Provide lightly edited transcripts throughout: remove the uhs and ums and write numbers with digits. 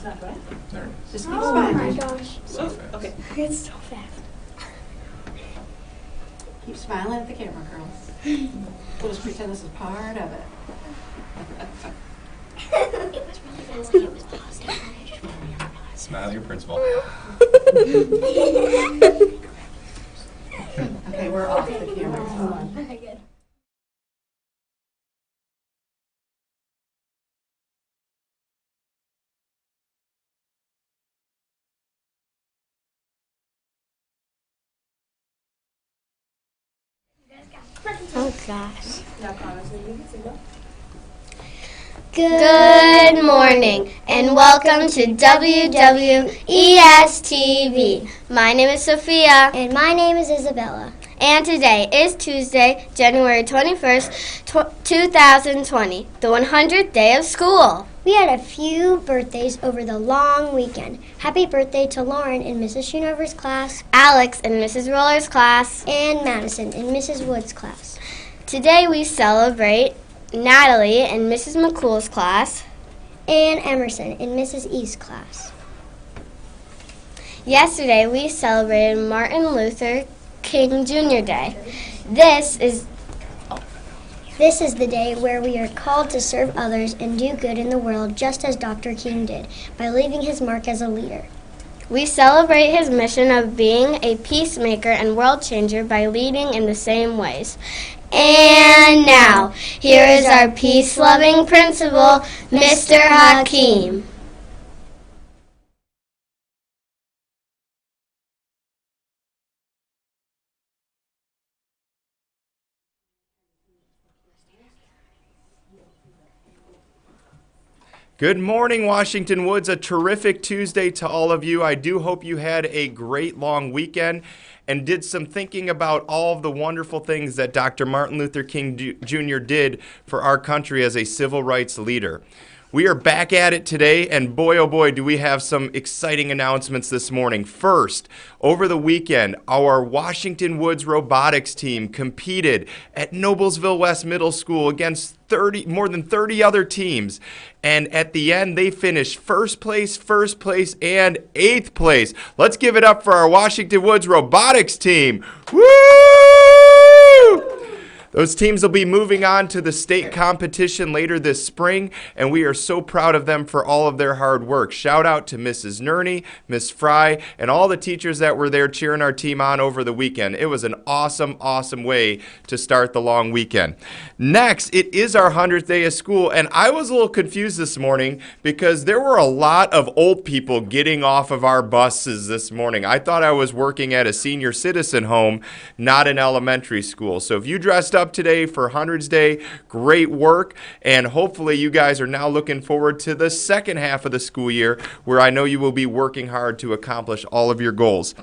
not right. There. Just keep Oh smiling. my gosh. So fast. Okay. It's so fast. Keep smiling at the camera, girls. We'll just pretend this is part of it. Smile at your principal. Okay, we're off the camera. Okay, good. Oh gosh. Good morning and welcome to WWES TV. My name is Sophia. And my name is Isabella. And today is Tuesday, January 21st, 2020, the 100th day of school. We had a few birthdays over the long weekend. Happy birthday to Lauren in Mrs. Schoonover's class, Alex in Mrs. Roller's class, and Madison in Mrs. Wood's class. Today we celebrate Natalie in Mrs. McCool's class, and Emerson in Mrs. E's class. Yesterday we celebrated Martin Luther King Jr. Day. This is the day where we are called to serve others and do good in the world just as Dr. King did, by leaving his mark as a leader. We celebrate his mission of being a peacemaker and world changer by leading in the same ways. And now, here is our peace-loving principal, Mr. Hakeem. Good morning, Washington Woods. A terrific Tuesday to all of you. I do hope you had a great long weekend and did some thinking about all of the wonderful things that Dr. Martin Luther King Jr. did for our country as a civil rights leader. We are back at it today, and boy, oh boy, do we have some exciting announcements this morning. First, over the weekend, our Washington Woods robotics team competed at Noblesville West Middle School against more than 30 other teams. And at the end, they finished first place, and 8th place. Let's give it up for our Washington Woods robotics team. Woo! Those teams will be moving on to the state competition later this spring, and we are so proud of them for all of their hard work. Shout out to Mrs. Nerney, Miss Fry, and all the teachers that were there cheering our team on over the weekend. It was an awesome, awesome way to start the long weekend. Next, it is our 100th day of school, and I was a little confused this morning because there were a lot of old people getting off of our buses this morning. I thought I was working at a senior citizen home, not an elementary school. So if you dressed up today for 100th Day, great work, and hopefully you guys are now looking forward to the second half of the school year where I know you will be working hard to accomplish all of your goals.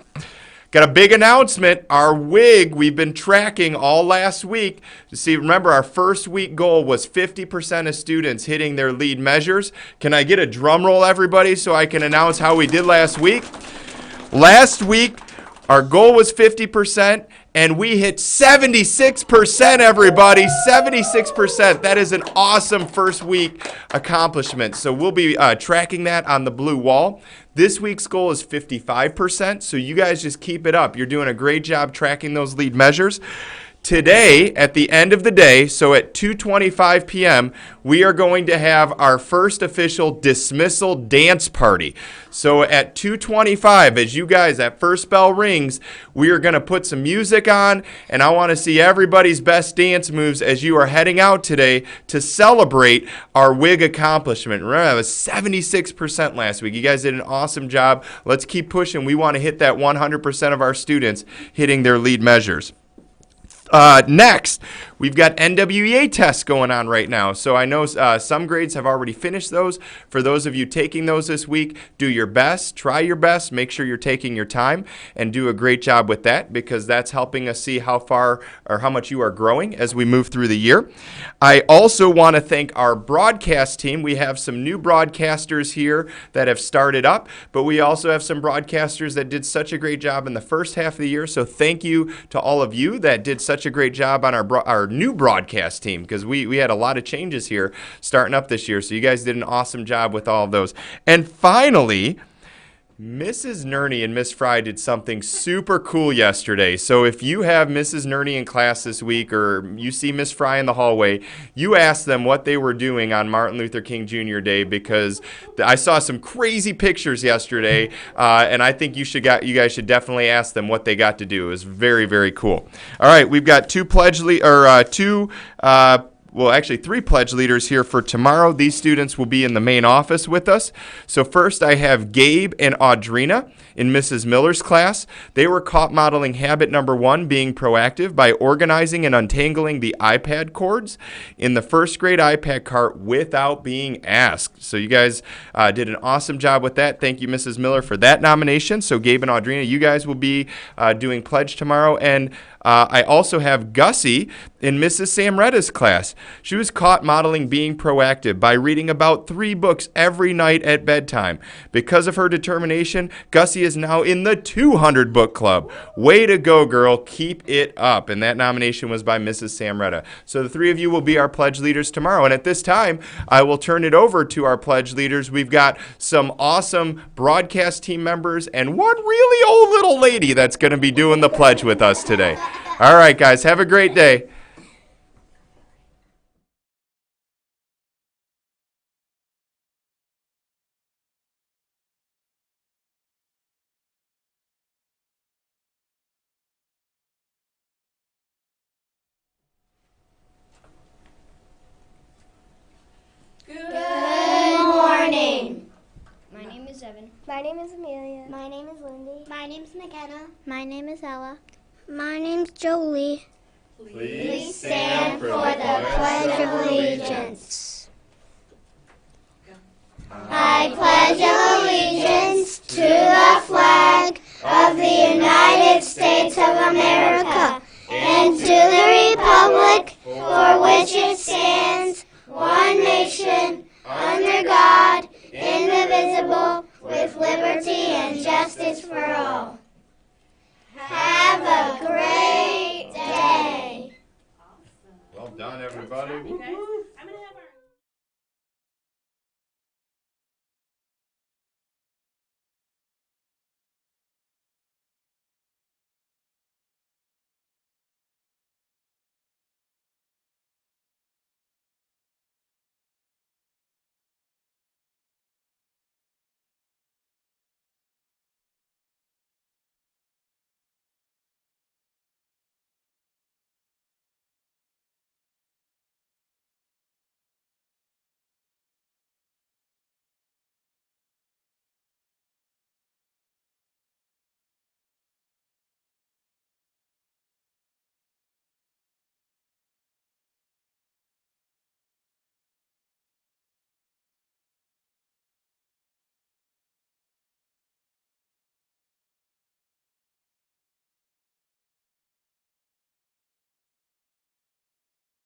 Got a big announcement. Our WIG, we've been tracking all last week. See, remember our first week goal was 50% of students hitting their lead measures. Can I get a drum roll, everybody, so I can announce how we did last week? Last week, our goal was 50%, and we hit 76%, everybody. 76%. That is an awesome first week accomplishment. So we'll be tracking that on the blue wall. This week's goal is 55%, so you guys just keep it up. You're doing a great job tracking those lead measures. Today, at the end of the day, so at 2:25 p.m., we are going to have our first official dismissal dance party. So at 2:25, as you guys, that first bell rings, we are going to put some music on, and I want to see everybody's best dance moves as you are heading out today to celebrate our WIG accomplishment. Remember, that was 76% last week. You guys did an awesome job. Let's keep pushing. We want to hit that 100% of our students hitting their lead measures. Next, we've got NWEA tests going on right now. So I know some grades have already finished those. For those of you taking those this week, do your best, try your best, make sure you're taking your time, and do a great job with that because that's helping us see how far or how much you are growing as we move through the year. I also want to thank our broadcast team. We have some new broadcasters here that have started up, but we also have some broadcasters that did such a great job in the first half of the year. So thank you to all of you that did such a great job on our new broadcast team, because we had a lot of changes here starting up this year. So you guys did an awesome job with all of those. And finally, Mrs. Nerney and Miss Fry did something super cool yesterday. So if you have Mrs. Nerney in class this week, or you see Miss Fry in the hallway, you ask them what they were doing on Martin Luther King Jr. Day, because I saw some crazy pictures yesterday, and I think you guys should definitely ask them what they got to do. It was very, very cool. All right, we've got three pledge leaders here for tomorrow. These students will be in the main office with us. So first I have Gabe and Audrina in Mrs. Miller's class. They were caught modeling habit number 1, being proactive, by organizing and untangling the iPad cords in the first grade iPad cart without being asked. So you guys did an awesome job with that. Thank you, Mrs. Miller, for that nomination. So Gabe and Audrina, you guys will be doing pledge tomorrow. And I also have Gussie in Mrs. Samretta's class. She was caught modeling being proactive by reading about 3 books every night at bedtime. Because of her determination, Gussie is now in the 200 book club. Way to go, girl. Keep it up. And that nomination was by Mrs. Samretta. So the 3 of you will be our pledge leaders tomorrow. And at this time, I will turn it over to our pledge leaders. We've got some awesome broadcast team members and one really old little lady that's going to be doing the pledge with us today. All right, guys, have a great day. Good morning. My name is Evan. My name is Amelia. My name is Lindy. My name is Makenna. My name is Ella. My name's Jolie. Please stand for the Pledge of Allegiance. I pledge allegiance to the flag of the United States of America and to the republic for which it stands, one nation,